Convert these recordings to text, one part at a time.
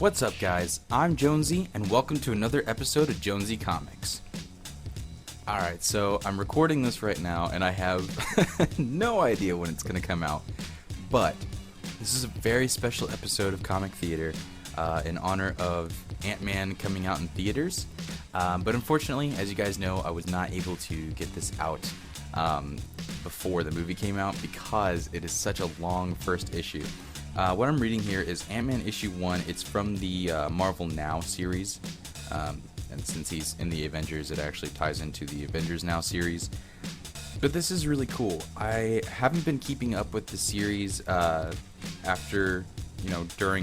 What's up, guys? I'm Jonesy, and welcome to another episode of Jonesy Comics. Alright, so I'm recording this right now, and I have no idea when it's going to come out, but this is a very special episode of Comic Theater in honor of Ant-Man coming out in theaters. But unfortunately, as you guys know, I was not able to get this out before the movie came out because it is such a long first issue. What I'm reading here is Ant-Man issue 1. It's from the Marvel Now series, and since he's in the Avengers, it actually ties into the Avengers Now series. But this is really cool. I haven't been keeping up with the series during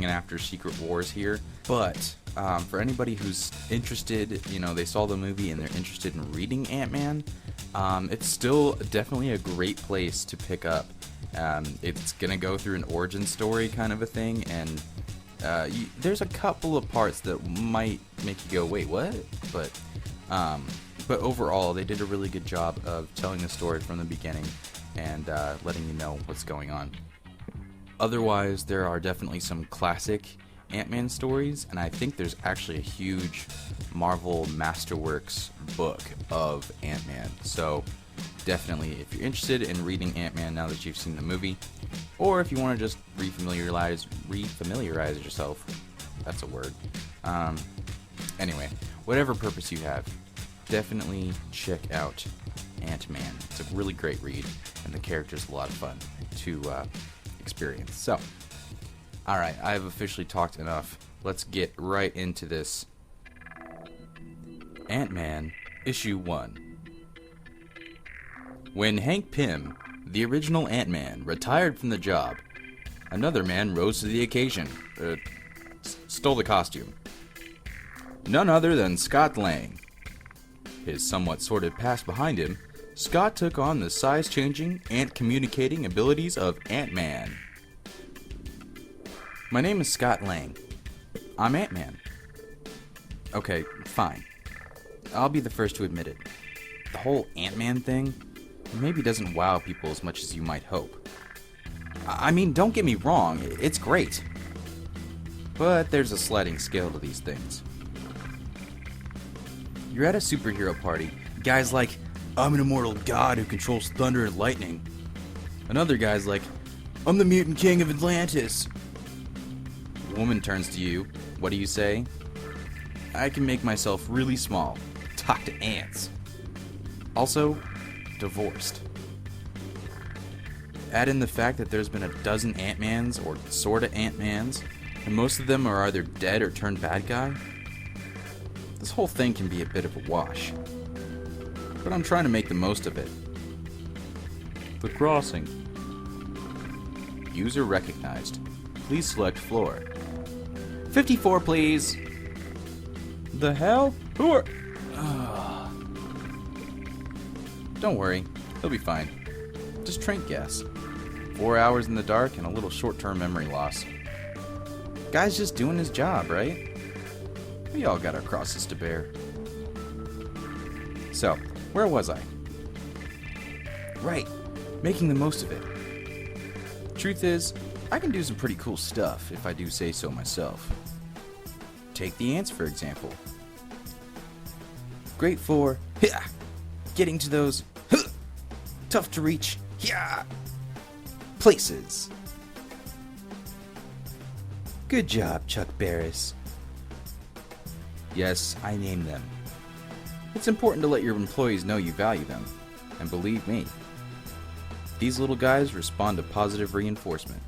and after Secret Wars here, but for anybody who's interested, they saw the movie and they're interested in reading Ant-Man, it's still definitely a great place to pick up. It's gonna go through an origin story kind of a thing, and there's a couple of parts that might make you go, wait, what? But overall, they did a really good job of telling the story from the beginning and letting you know what's going on. Otherwise, there are definitely some classic Ant-Man stories, and I think there's actually a huge Marvel Masterworks book of Ant-Man. So definitely, if you're interested in reading Ant-Man now that you've seen the movie, or if you want to just refamiliarize yourself, that's a word. Anyway, whatever purpose you have, definitely check out Ant-Man. It's a really great read, and the character's a lot of fun to experience. So, alright, I have officially talked enough. Let's get right into this. Ant-Man, issue 1. When Hank Pym, the original Ant-Man, retired from the job, another man rose to the occasion. Stole the costume. None other than Scott Lang. His somewhat sordid past behind him, Scott took on the size-changing, ant-communicating abilities of Ant-Man. My name is Scott Lang. I'm Ant-Man. Okay, fine. I'll be the first to admit it. The whole Ant-Man thing maybe doesn't wow people as much as you might hope. I mean, don't get me wrong, it's great. But there's a sliding scale to these things. You're at a superhero party. Guys like, I'm an immortal god who controls thunder and lightning. Another guy's like, I'm the mutant king of Atlantis. A woman turns to you. What do you say? I can make myself really small. Talk to ants. Also, divorced. Add in the fact that there's been a dozen Ant-Mans, or sorta Ant-Mans, and most of them are either dead or turned bad guy. This whole thing can be a bit of a wash. But I'm trying to make the most of it. The crossing. User recognized. Please select floor. 54, please. The hell? Who are... Don't worry, he'll be fine. Just train gas. 4 hours in the dark and a little short-term memory loss. Guy's just doing his job, right? We all got our crosses to bear. So, where was I? Right, making the most of it. Truth is, I can do some pretty cool stuff if I do say so myself. Take the ants, for example. Great for getting to those tough to reach places. Good job, Chuck Barris. Yes, I named them. It's important to let your employees know you value them, and believe me, these little guys respond to positive reinforcement.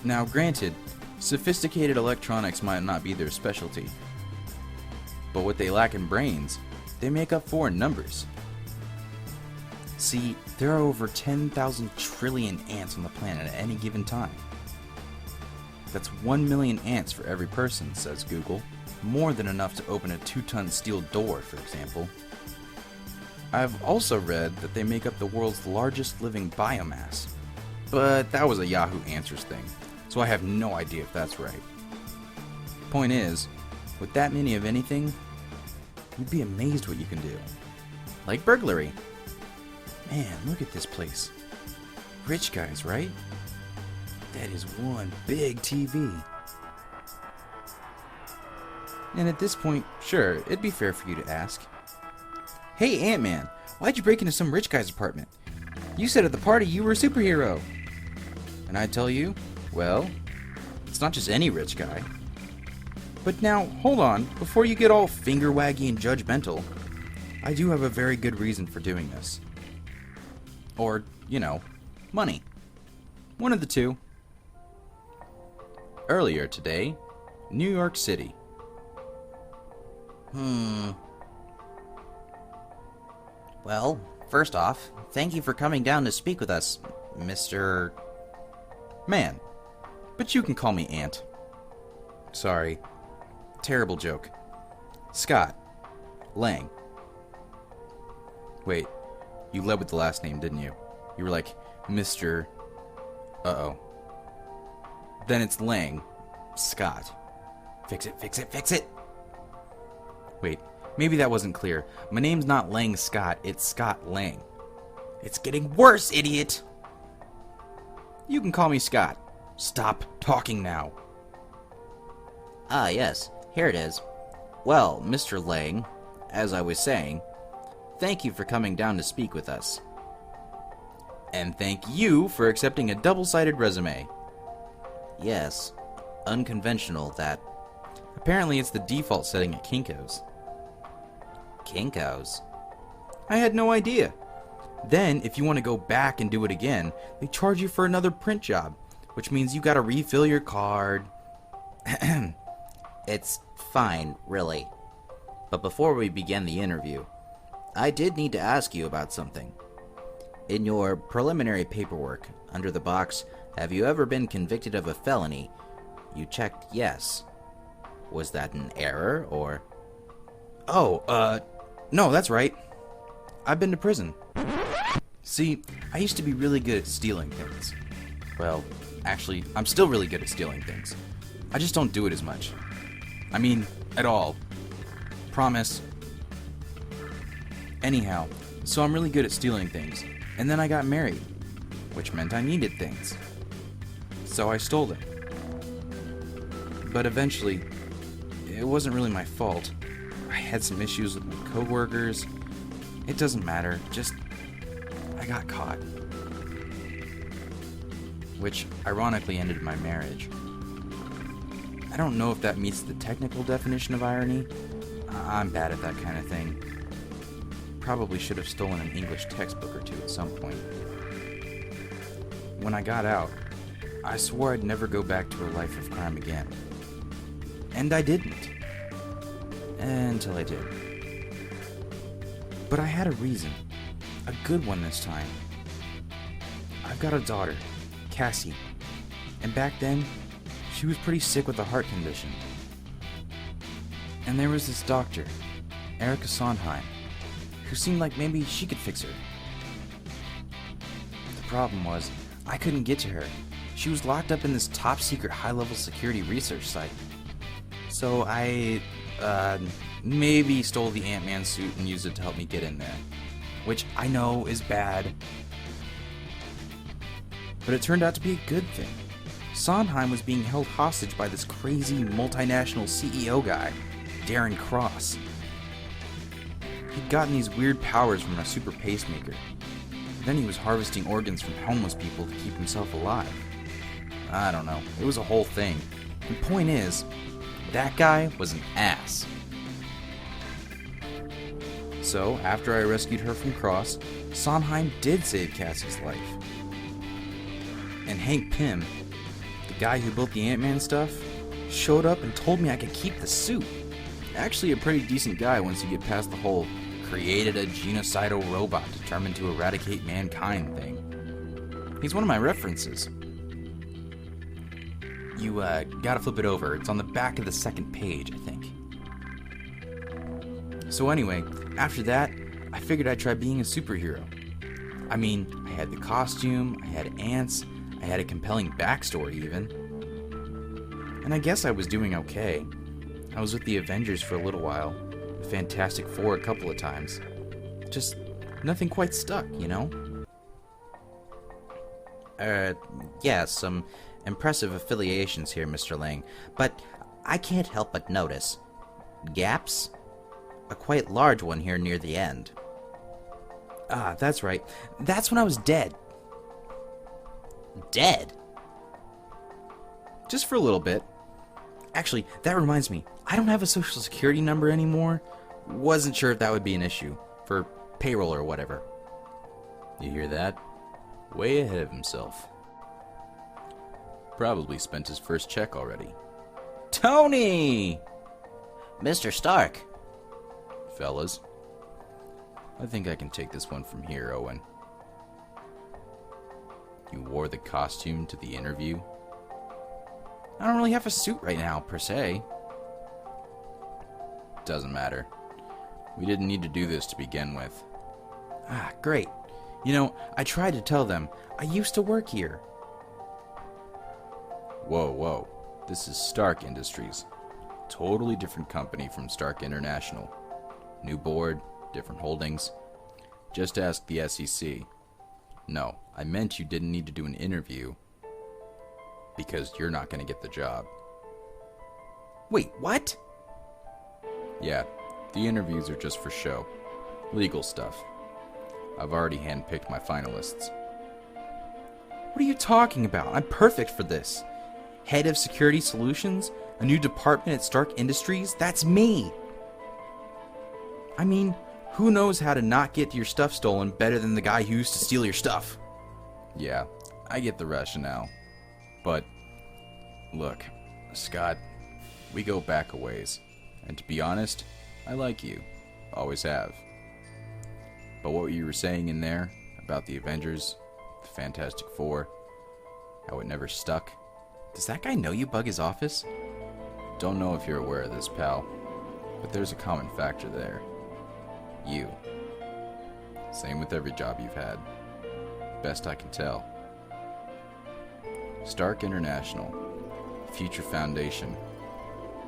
Now, granted, sophisticated electronics might not be their specialty, but what they lack in brains, they make up for in numbers. See, there are over 10,000 trillion ants on the planet at any given time. That's 1 million ants for every person, says Google. More than enough to open a 2-ton steel door, for example. I've also read that they make up the world's largest living biomass. But that was a Yahoo Answers thing, so I have no idea if that's right. Point is, with that many of anything, you'd be amazed what you can do. Like burglary. Man, look at this place. Rich guys, right? That is one big TV. And at this point, sure, it'd be fair for you to ask, "Hey, Ant-Man, why'd you break into some rich guy's apartment? You said at the party you were a superhero." And I'd tell you, well, it's not just any rich guy. But now, hold on, before you get all finger-waggy and judgmental, I do have a very good reason for doing this. Or, money. One of the two. Earlier today, New York City. Well, first off, thank you for coming down to speak with us, Mr. Man. But you can call me Ant. Sorry. Terrible joke. Scott. Lang. Wait, you led with the last name, didn't you? You were like, Mr. Uh-oh. Then it's Lang. Scott. Fix it, fix it, fix it! Wait, maybe that wasn't clear. My name's not Lang Scott, it's Scott Lang. It's getting worse, idiot! You can call me Scott. Stop talking now. Ah, yes, here it is. Well, Mr. Lang, as I was saying, thank you for coming down to speak with us. And thank you for accepting a double-sided resume. Yes, unconventional, that. Apparently it's the default setting at Kinko's. Kinko's? I had no idea. Then, if you want to go back and do it again, they charge you for another print job, which means you gotta refill your card. It's fine, really. But before we begin the interview, I did need to ask you about something. In your preliminary paperwork, under the box, "Have you ever been convicted of a felony?" you checked yes. Was that an error, or? No, that's right. I've been to prison. See, I used to be really good at stealing things. Well, actually, I'm still really good at stealing things. I just don't do it as much. I mean, at all. Promise. Anyhow, so I'm really good at stealing things. And then I got married, which meant I needed things. So I stole them. But eventually, it wasn't really my fault. I had some issues with my coworkers. It doesn't matter, just I got caught. Which ironically ended my marriage. I don't know if that meets the technical definition of irony. I'm bad at that kind of thing. Probably should have stolen an English textbook or two at some point. When I got out, I swore I'd never go back to a life of crime again. And I didn't. Until I did. But I had a reason. A good one this time. I've got a daughter, Cassie. And back then, she was pretty sick with a heart condition. And there was this doctor, Erica Sondheim, who seemed like maybe she could fix her. The problem was, I couldn't get to her. She was locked up in this top-secret high-level security research site. So I, maybe stole the Ant-Man suit and used it to help me get in there. Which I know is bad. But it turned out to be a good thing. Sondheim was being held hostage by this crazy multinational CEO guy, Darren Cross. He'd gotten these weird powers from a super pacemaker. Then he was harvesting organs from homeless people to keep himself alive. I don't know. It was a whole thing. The point is, that guy was an ass. So, after I rescued her from Cross, Sondheim did save Cassie's life. And Hank Pym, the guy who built the Ant-Man stuff, showed up and told me I could keep the suit. Actually a pretty decent guy once you get past the whole created a genocidal robot determined to eradicate mankind thing. He's one of my references. You, gotta flip it over. It's on the back of the second page, I think. So anyway, after that, I figured I'd try being a superhero. I mean, I had the costume, I had ants, I had a compelling backstory even. And I guess I was doing okay. I was with the Avengers for a little while, the Fantastic Four a couple of times. Just nothing quite stuck, you know? Yeah, some impressive affiliations here, Mr. Lang, but I can't help but notice. gaps? A quite large one here near the end. Ah, that's right. That's when I was dead. Dead? Just for a little bit. Actually, that reminds me. I don't have a social security number anymore. Wasn't sure if that would be an issue. For payroll or whatever. You hear that? Way ahead of himself. Probably spent his first check already. Tony! Mr. Stark. Fellas, I think I can take this one from here, Owen. You wore the costume to the interview? I don't really have a suit right now, per se. Doesn't matter. We didn't need to do this to begin with. Ah, great. You know, I tried to tell them. I used to work here. Whoa. This is Stark Industries. Totally different company from Stark International. New board, different holdings. Just ask the SEC. No, I meant you didn't need to do an interview because you're not going to get the job. Wait, what? Yeah, the interviews are just for show. Legal stuff. I've already handpicked my finalists. What are you talking about? I'm perfect for this. Head of Security Solutions? A new department at Stark Industries? That's me! I mean, who knows how to not get your stuff stolen better than the guy who used to steal your stuff? Yeah, I get the rationale. But, look, Scott, we go back a ways. And to be honest, I like you. Always have. But what you were saying in there about the Avengers, the Fantastic Four, how it never stuck. Does that guy know you bug his office? Don't know if you're aware of this, pal, but there's a common factor there. You. Same with every job you've had. Best I can tell. Stark International. Future Foundation.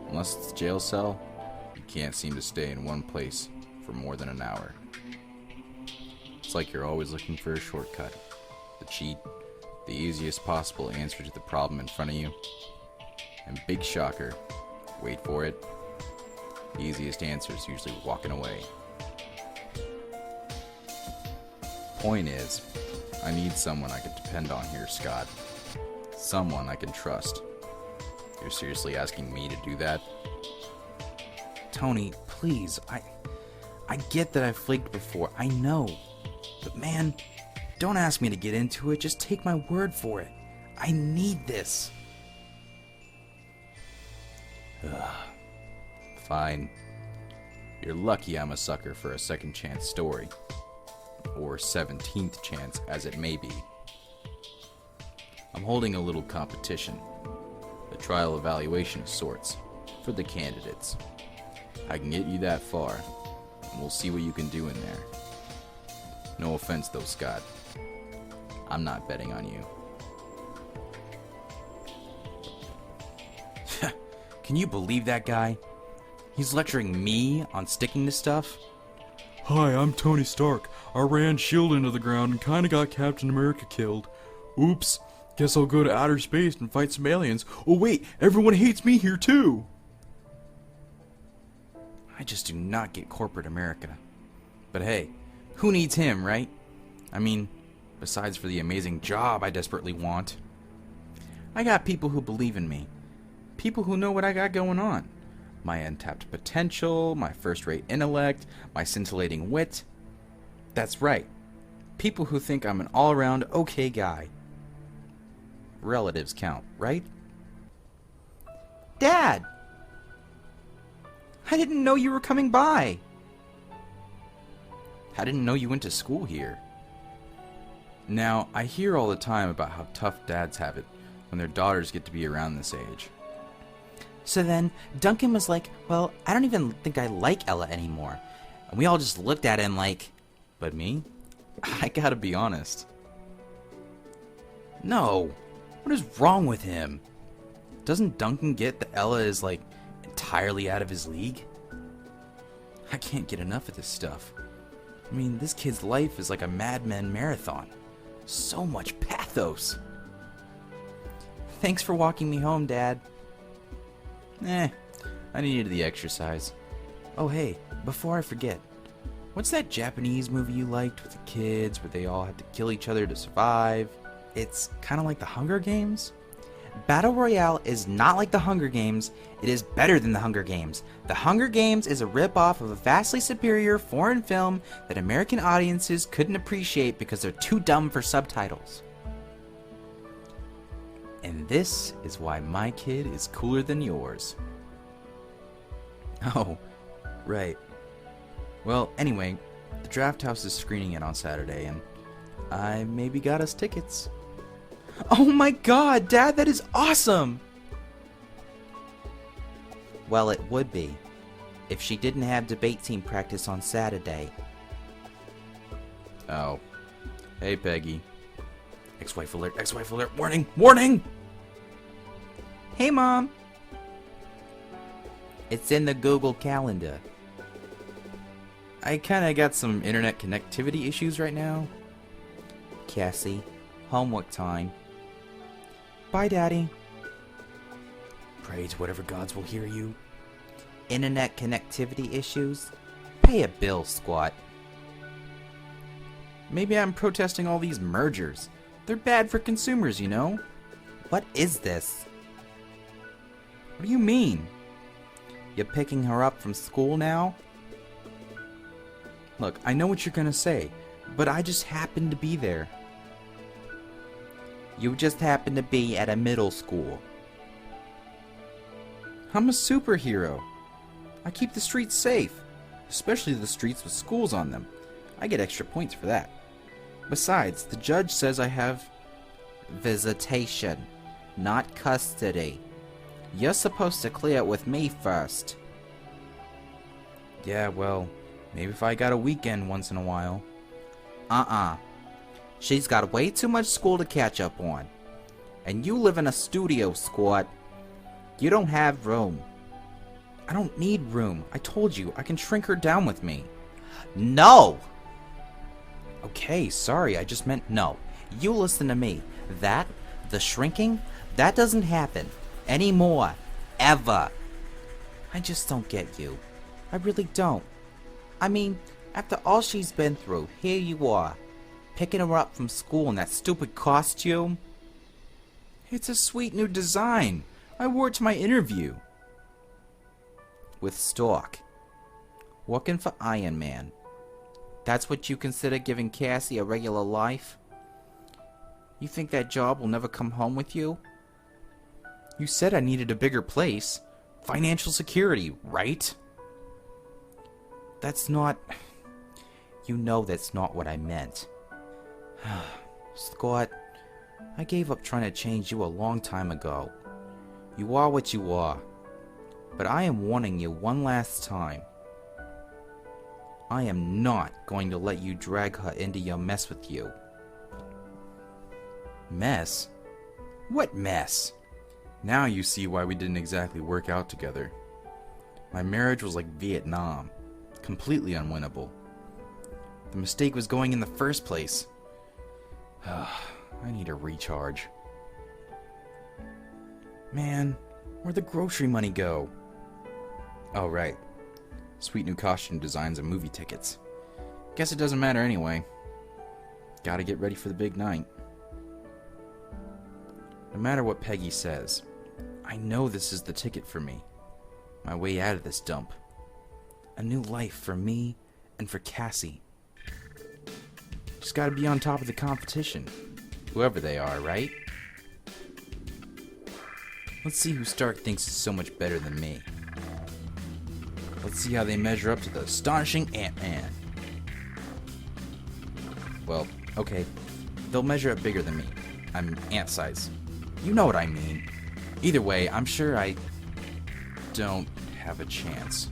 Unless it's a jail cell, you can't seem to stay in one place for more than an hour. It's like you're always looking for a shortcut. The cheat. The easiest possible answer to the problem in front of you. And big shocker. Wait for it. The easiest answer is usually walking away. Point is, I need someone I can depend on here, Scott. Someone I can trust. You're seriously asking me to do that? Tony, please, I get that I've flaked before, I know. But man, don't ask me to get into it, just take my word for it. I need this. Ugh. Fine. You're lucky I'm a sucker for a second chance story. Or 17th chance, as it may be. I'm holding a little competition. A trial evaluation of sorts. For the candidates. I can get you that far. And we'll see what you can do in there. No offense though, Scott. I'm not betting on you. Can you believe that guy? He's lecturing me on sticking to stuff? Hi, I'm Tony Stark. I ran S.H.I.E.L.D. into the ground and kinda got Captain America killed. Oops. Guess I'll go to outer space and fight some aliens. Oh wait, everyone hates me here too! I just do not get corporate America. But hey, who needs him, right? I mean, besides for the amazing job I desperately want. I got people who believe in me. People who know what I got going on. My untapped potential, my first-rate intellect, my scintillating wit. That's right. People who think I'm an all-around okay guy. Relatives count, right? Dad! I didn't know you were coming by. I didn't know you went to school here. Now, I hear all the time about how tough dads have it when their daughters get to be around this age. So then, Duncan was like, well, I don't even think I like Ella anymore. And we all just looked at him like, but me? I gotta be honest. No. What is wrong with him? Doesn't Duncan get that Ella is, like, entirely out of his league? I can't get enough of this stuff. I mean, this kid's life is like a Mad Men marathon. So much pathos. Thanks for walking me home, Dad. I needed the exercise. Oh hey, before I forget, what's that Japanese movie you liked with the kids where they all had to kill each other to survive? It's kind of like the Hunger Games? Battle Royale is not like the Hunger Games, it is better than the Hunger Games. The Hunger Games is a rip-off of a vastly superior foreign film that American audiences couldn't appreciate because they're too dumb for subtitles. And this is why my kid is cooler than yours. Oh, right. Well, anyway, the Draft House is screening it on Saturday, and I maybe got us tickets. Oh my god, Dad, that is awesome! Well, it would be, if she didn't have debate team practice on Saturday. Oh. Hey, Peggy. Ex-wife alert, warning, warning! Hey, Mom! It's in the Google Calendar. I kinda got some internet connectivity issues right now. Cassie, homework time. Bye, Daddy. Pray to whatever gods will hear you. Internet connectivity issues? Pay a bill, Squat. Maybe I'm protesting all these mergers. They're bad for consumers, you know? What is this? What do you mean? You're picking her up from school now? Look, I know what you're gonna say, but I just happened to be there. You just happen to be at a middle school. I'm a superhero. I keep the streets safe, especially the streets with schools on them. I get extra points for that. Besides, the judge says I have visitation, not custody. You're supposed to clear it with me first. Yeah, well, maybe if I got a weekend once in a while. She's got way too much school to catch up on. And you live in a studio, Squat. You don't have room. I don't need room. I told you, I can shrink her down with me. No! Okay, sorry, I just meant no. You listen to me. The shrinking, that doesn't happen. Anymore. Ever. I just don't get you. I really don't. I mean, after all she's been through, here you are, picking her up from school in that stupid costume. It's a sweet new design. I wore it to my interview. With Stork. Working for Iron Man. That's what you consider giving Cassie a regular life? You think that job will never come home with you? You said I needed a bigger place. Financial security, right? That's not... You know that's not what I meant. Scott, I gave up trying to change you a long time ago. You are what you are. But I am warning you one last time. I am not going to let you drag her into your mess with you. Mess? What mess? Now you see why we didn't exactly work out together. My marriage was like Vietnam. Completely unwinnable. The mistake was going in the first place. I need a recharge. Man, where'd the grocery money go? Oh, right. Sweet new costume designs and movie tickets. Guess it doesn't matter anyway. Gotta get ready for the big night. No matter what Peggy says, I know this is the ticket for me. My way out of this dump. A new life for me and for Cassie. Just gotta be on top of the competition. Whoever they are, right? Let's see who Stark thinks is so much better than me. Let's see how they measure up to the astonishing Ant-Man. Well, okay. They'll measure up bigger than me. I'm ant size. You know what I mean. Either way, I'm sure I don't have a chance.